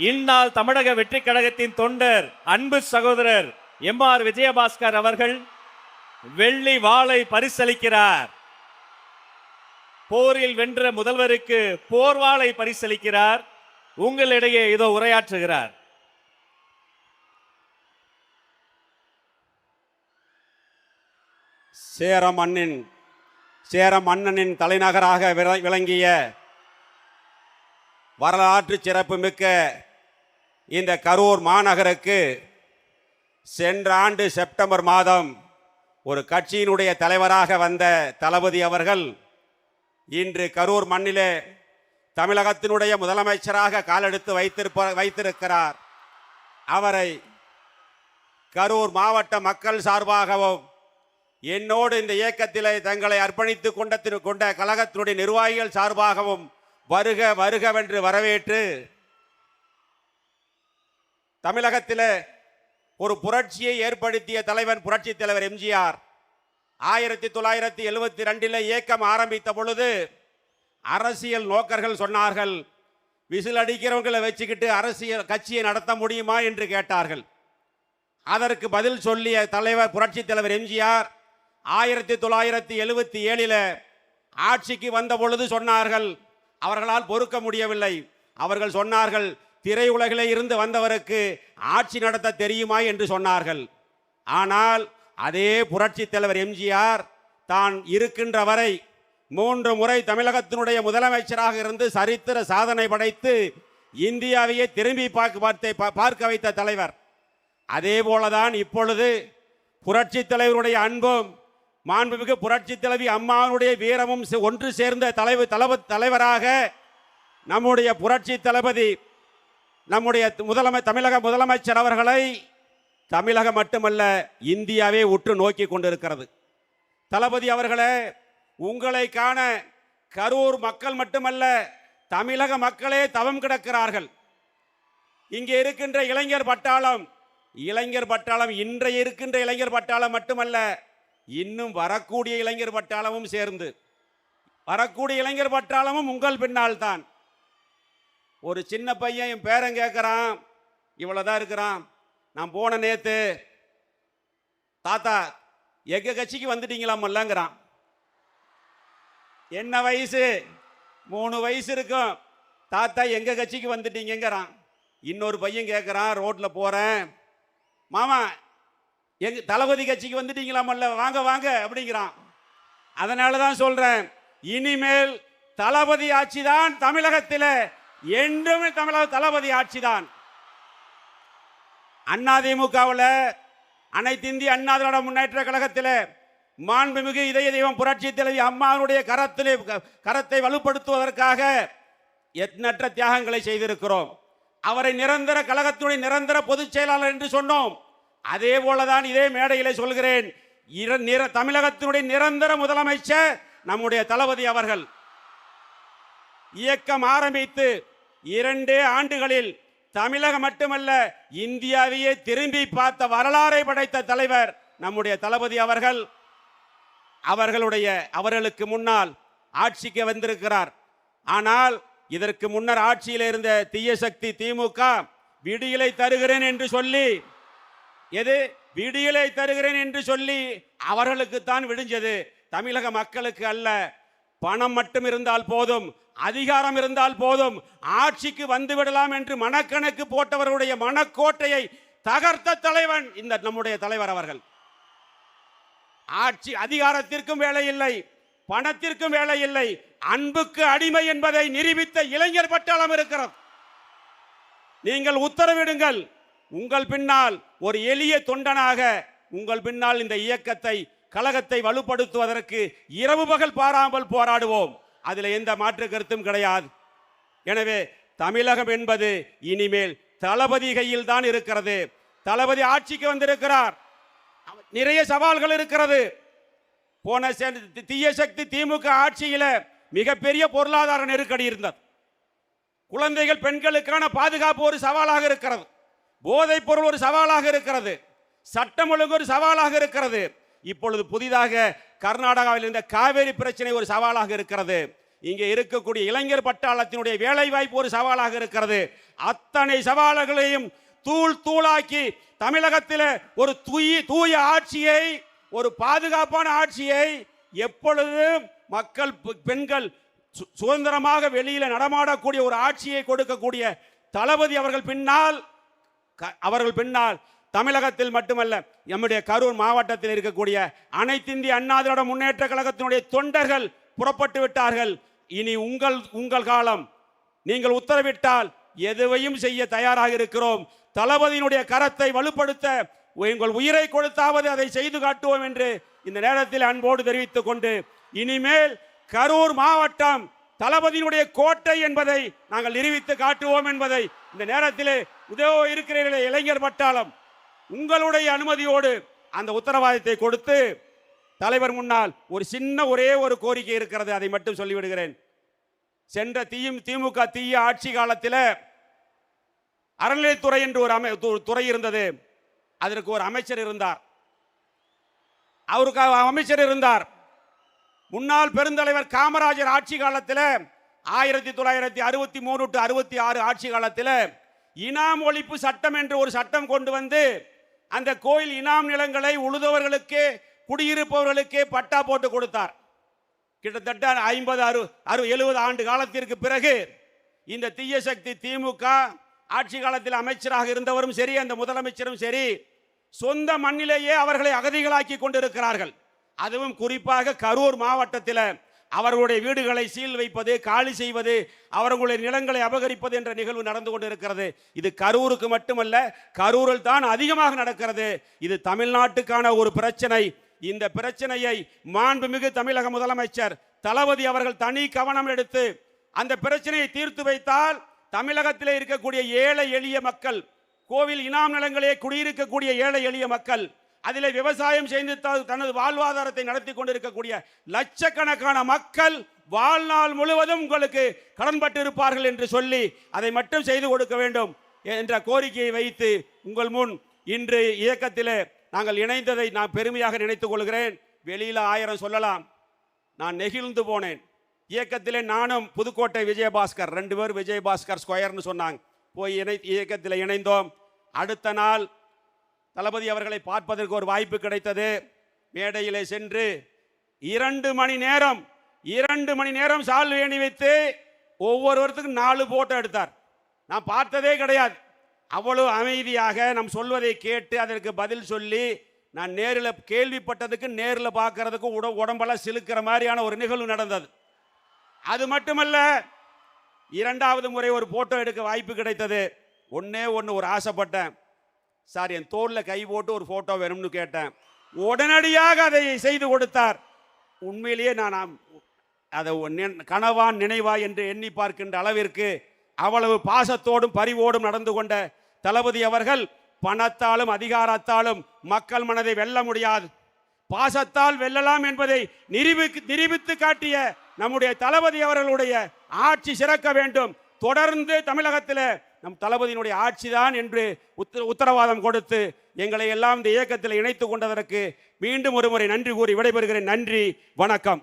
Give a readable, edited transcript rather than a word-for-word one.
இந்நாள் தமிழக வெற்றி கழகத்தின் தொண்டர் அன்பு சகோதரர் எம்.ஆர். விஜயபாஸ்கர் அவர்கள் வெள்ளி வாளை பரிசளிக்கிறார். போரில் வென்ற முதல்வருக்கு போர்வாளை பரிசளிக்கிறார். உங்களிடையே இதோ உரையாற்றுகிறார். சேர மன்னனின் தலைநகராக விளங்கிய வரலாற்று சிறப்புமிக்க இந்த கரூர் மாநகருக்கு சென்ற ஆண்டு செப்டம்பர் மாதம் ஒரு கட்சியினுடைய தலைவராக வந்த தளபதி அவர்கள் இன்று கரூர் மண்ணிலே தமிழகத்தினுடைய முதலமைச்சராக காலெடுத்து வைத்திருக்கிறார். அவரை கரூர் மாவட்ட மக்கள் சார்பாகவும் என்னோடு இந்த இயக்கத்திலே தங்களை அர்ப்பணித்துக் கொண்ட கழகத்தினுடைய நிர்வாகிகள் சார்பாகவும் வருக வருகவென்று வரவேற்று தமிழகத்தில் ஒரு புரட்சியை ஏற்படுத்திய தலைவன் புரட்சி தலைவர் எம்ஜிஆர் 1972 இயக்கம் ஆரம்பித்த பொழுது அரசியல் நோக்கர்கள் சொன்னார்கள், விசில் அடிக்கிறவங்களை வச்சுக்கிட்டு அரசியல் கட்சியை நடத்த முடியுமா என்று கேட்டார்கள். அதற்கு பதில் சொல்லிய தலைவர் புரட்சி தலைவர் எம்ஜிஆர் 1977 ஆட்சிக்கு வந்த பொழுது சொன்னார்கள், அவர்களால் பொறுக்க முடியவில்லை. அவர்கள் சொன்னார்கள், திரையுலகிலே இருந்து வந்தவருக்கு ஆட்சி நடத்த தெரியுமா என்று சொன்னார்கள். ஆனால் அதே புரட்சி தலைவர் எம்ஜிஆர் தான் இருக்கின்ற வரை 3 முறை தமிழகத்தினுடைய முதலமைச்சராக இருந்து சரித்திர சாதனை படைத்து இந்தியாவையே திரும்பி பார்க்க வைத்த தலைவர். அதே போலதான் இப்பொழுது புரட்சி தலைவருடைய அன்பும் மாண்புமிகு புரட்சி தலைவி அம்மாவுடைய வீரமும் ஒன்று சேர்ந்த தலைவராக நம்முடைய புரட்சி தளபதி நம்முடைய தமிழக முதலமைச்சர் அவர்களை தமிழகம் மட்டுமல்ல இந்தியாவே உற்று நோக்கி கொண்டிருக்கிறது. தளபதி அவர்களே, உங்களை காண கரூர் மக்கள் மட்டுமல்ல தமிழக மக்களே தவம் கிடக்கிறார்கள். இங்கே இருக்கின்ற இளைஞர் பட்டாளம் இன்றைய இருக்கின்ற இளைஞர் பட்டாளம் மட்டுமல்ல, இன்னும் வரக்கூடிய இளைஞர் பட்டாளமும் சேர்ந்து வரக்கூடிய இளைஞர் பட்டாளமும் உங்கள் பின்னால் தான். ஒரு சின்ன பையன் என் பேரன் கேட்குறான், இவ்வளோதான் இருக்கிறான். நான் போன நேற்று, தாத்தா எங்க கட்சிக்கு வந்துட்டீங்களாமல்லங்கிறான். என்ன வயசு? 3 வயசு இருக்கும். தாத்தா எங்க கட்சிக்கு வந்துட்டீங்கிறான். இன்னொரு பையன் கேட்குறான், ரோட்டில் போகிறேன், மாமா எங்க தளபதி கட்சிக்கு வந்துட்டீங்களாமல்ல, வாங்க வாங்க அப்படிங்கிறான். அதனால தான் சொல்றேன், இனிமேல் தளபதி ஆட்சி தான் தமிழகத்தில், என்றுமே தளபதி ஆட்சி தான். அதிமுகவில் அனைத்து இந்திய அண்ணா திராவிட முன்னேற்ற கழகத்தில் மாண்புமிகு இதய தெய்வம் புரட்சி தலைவி அம்மாவுடைய கரத்தை வலுப்படுத்துவதற்காக எண்ணற்ற தியாகங்களை செய்திருக்கிறோம். அவரை நிரந்தர கழகத்துடைய நிரந்தர பொதுச் செயலாளர் என்று சொன்னோம். அதே போலதான் இதே மேடையிலே சொல்கிறேன், தமிழகத்தினுடைய நிரந்தர முதலமைச்சர் நம்முடைய தளபதி அவர்கள். இயக்கம் ஆரம்பித்து 2 ஆண்டுகளில் தமிழகம் மட்டுமல்ல இந்தியாவையே திரும்பி பார்த்த வரலாறை படைத்த தலைவர் நம்முடைய தளபதி அவர்கள். அவர்களுக்கு முன்னால் ஆட்சிக்கு வந்திருக்கிறார். ஆனால் இதற்கு முன்னர் ஆட்சியில் இருந்த தீய சக்தி திமுக விடியலை தருகிறேன் என்று சொல்லி அவர்களுக்குத்தான் விடிஞ்சது, தமிழக மக்களுக்கு அல்ல. பணம் மட்டும் இருந்தால் போதும், அதிகாரம் இருந்தால் போதும், ஆட்சிக்கு வந்து விடலாம் என்று மனக்கணக்கு போட்டவர்களுடைய மனக்கோட்டையை தகர்த்த தலைவன் இந்த நம்முடைய தலைவர் அவர்கள். ஆட்சி அதிகாரத்திற்கும் வேலை இல்லை, பணத்திற்கும் வேலை இல்லை, அன்புக்கு அடிமை என்பதை நிரூபித்த இளைஞர் பட்டாளம் இருக்கிறது. நீங்கள் உத்தரவிடுங்கள். உங்கள் பின்னால் ஒரு எளிய தொண்டனாக உங்கள் பின்னால் இந்த இயக்கத்தை கழகத்தை வலுப்படுத்துவதற்கு இரவு பகல் பாராமல் போராடுவோம். அதில் எந்த மாற்று கருத்தும் கிடையாது. எனவே தமிழகம் என்பது இனிமேல் தளபதி கையில் தான் இருக்கிறது. தளபதி ஆட்சிக்கு வந்திருக்கிறார். நிறைய சவால்கள் இருக்கிறது. போன தீய சக்தி திமுக ஆட்சியில மிகப்பெரிய பொருளாதார நெருக்கடி இருந்தது. குழந்தைகள் பெண்களுக்கான பாதுகாப்பு ஒரு சவாலாக இருக்கிறது. போதைப் பொருள் ஒரு சவாலாக இருக்கிறது. சட்டம் ஒழுங்கு ஒரு சவாலாக இருக்கிறது. இப்பொழுது புதிதாக கர்நாடகாவில் இருந்த காவேரி பிரச்சனை ஒரு சவாலாக இருக்கிறது. இங்கே இருக்கக்கூடிய இளைஞர் பட்டாளத்தினுடைய வேலை வாய்ப்பு ஒரு சவாலாக இருக்கிறது. அத்தனை சவால்களையும் தூள் தூளாக்கி தமிழகத்தில் ஒரு தூய ஆட்சியை, ஒரு பாதுகாப்பான ஆட்சியை, எப்பொழுதும் மக்கள் பெண்கள் சுதந்திரமாக வெளியில நடமாடக்கூடிய ஒரு ஆட்சியை கொடுக்கக்கூடிய தளபதி அவர்கள் பின்னால் தமிழகத்தில் மட்டுமல்ல, நம்முடைய கரூர் மாவட்டத்தில் இருக்கக்கூடிய அனைத்து இந்திய அண்ணா திராவிட முன்னேற்ற கழகத்தினுடைய தொண்டர்கள் புறப்பட்டு விட்டார்கள். இனி உங்கள் காலம். நீங்கள் உத்தரவிட்டால் எதுவையும் செய்ய தயாராக இருக்கிறோம். தளபதியினுடைய கரத்தை வலுப்படுத்த உங்கள் உயிரை கொடுத்தாவது அதை செய்து காட்டுவோம் என்று இந்த நேரத்தில் அன்போடு தெரிவித்துக் கொண்டு, இனிமேல் கரூர் மாவட்டம் தளபதியினுடைய கோட்டை என்பதை நாங்கள் நிரூபித்து காட்டுவோம் என்பதை இந்த நேரத்தில் இருக்கிற இளைஞர் பட்டாளம் உங்களுடைய அனுமதியோடு அந்த உத்தரவாதத்தை கொடுத்து, தலைவர் முன்னால் ஒரே ஒரு கோரிக்கை இருக்கிறது, அதை மட்டும் சொல்லிவிடுகிறேன். சென்ற திமுக தீய ஆட்சி காலத்தில் அறநிலைத்துறை என்று ஒரு துறை இருந்தது. அதற்கு ஒரு அமைச்சர் இருந்தார். முன்னாள் பெருந்தலைவர் காமராஜர் ஆட்சி காலத்தில் 1963 to 66 ஆட்சி காலத்தில் இனாம் ஒழிப்பு சட்டம் என்று ஒரு சட்டம் கொண்டு வந்து அந்த கோயில் இனாம் நிலங்களை உழுதவர்களுக்கு, குடியிருப்பவர்களுக்கு பட்டா போட்டு கொடுத்தார். கிட்டத்தட்ட 50, 60, 70 ஆண்டு காலத்திற்கு பிறகு இந்த தீய சக்தி திமுக ஆட்சி காலத்தில் அமைச்சராக இருந்தவரும் சரி, அந்த முதலமைச்சரும் சரி, சொந்த மண்ணிலேயே அவர்களை அகதிகளாக்கி கொண்டிருக்கிறார்கள். அதுவும் குறிப்பாக கரூர் மாவட்டத்தில் அவர்களுடைய வீடுகளை சீல் வைப்பது, காலி செய்வது, அவர்களுடைய நிலங்களை அபகரிப்பது என்ற நிகழ்வு நடந்து கொண்டிருக்கிறது. இது கரூருக்கு மட்டுமல்ல, கரூரில் தான் அதிகமாக நடக்கிறது. இது தமிழ்நாட்டுக்கான ஒரு பிரச்சனை. இந்த பிரச்சனையை மாண்புமிகு தமிழக முதலமைச்சர் தளபதி அவர்கள் தனி கவனம் எடுத்து அந்த பிரச்சனையை தீர்த்து வைத்தால், தமிழகத்தில் இருக்கக்கூடிய ஏழை எளிய மக்கள், கோவில் இனாம் நிலங்களே குடியிருக்கக்கூடிய ஏழை எளிய மக்கள், அதில் விவசாயம் செய்து தனது வாழ்வாதாரத்தை நடத்தி கொண்டிருக்கக்கூடிய லட்சக்கணக்கான மக்கள் வாழ்நாள் முழுவதும் உங்களுக்கு கடன்பட்டு இருப்பார்கள் என்று சொல்லி அதை மட்டும் செய்து கொடுக்க வேண்டும் என்ற கோரிக்கையை வைத்து உங்கள் முன் இன்று இயக்கத்தில் நாங்கள் இணைந்ததை நான் பெருமையாக நினைத்துக் கொள்கிறேன். வெளியில் 1000 சொல்லலாம், நான் நெகிழ்ந்து போனேன். இயக்கத்தில் நானும் புதுக்கோட்டை விஜயபாஸ்கர் 2 பேர் விஜயபாஸ்கர் ஸ்கொயர்னு சொன்னாங்க, போய் இயக்கத்தில் இணைந்தோம். அடுத்த நாள் தளபதி அவர்களை பார்ப்பதற்கு ஒரு வாய்ப்பு கிடைத்தது. மேடையிலே சென்று 2 மணி நேரம் சால்வை அணிவித்து ஒவ்வொருவருக்கும் 4 போட்டோ எடுத்தார். நான் பார்த்ததே கிடையாது. அவ்வளவு அமைதியாக நம் சொல்வதை கேட்டு அதற்கு பதில் சொல்லி, நான் நேரில் கேள்விப்பட்டதுக்கு நேரில் பார்க்கறதுக்கு உடம்பெல்லாம் சிலுக்கிற மாதிரியான ஒரு நிகழ்வு நடந்தது. அது மட்டுமல்ல, 2வது முறை ஒரு போட்டோ எடுக்க வாய்ப்பு கிடைத்தது. ஒன்று ஒரு ஆசைப்பட்டேன், சார் என் தோளில் கை போட்டு ஒரு போட்டோ வேணும்னு கேட்டேன். உடனடியாக அதை செய்து கொடுத்தார். உண்மையிலேயே நான் அதை கனவா நினைவா என்று எண்ணி பார்க்கின்ற அளவிற்கு அவ்வளவு பாசத்தோடும் பரிவோடும் நடந்து கொண்ட தளபதி அவர்கள் பணத்தாலும் அதிகாரத்தாலும் மக்கள் மனதை வெல்ல முடியாது, பாசத்தால் வெல்லலாம் என்பதை நிரூபித்து காட்டிய நம்முடைய தளபதி அவர்களுடைய ஆட்சி சிறக்க வேண்டும். தொடர்ந்து தமிழகத்தில் நம் தளபதியினுடைய ஆட்சிதான் என்று உத்தரவாதம் கொடுத்து எங்களை எல்லாம் இந்த இயக்கத்தில் இணைத்துக் கொண்டதற்கு மீண்டும் ஒரு முறை நன்றி கூறி விடைபெறுகிறேன். நன்றி, வணக்கம்.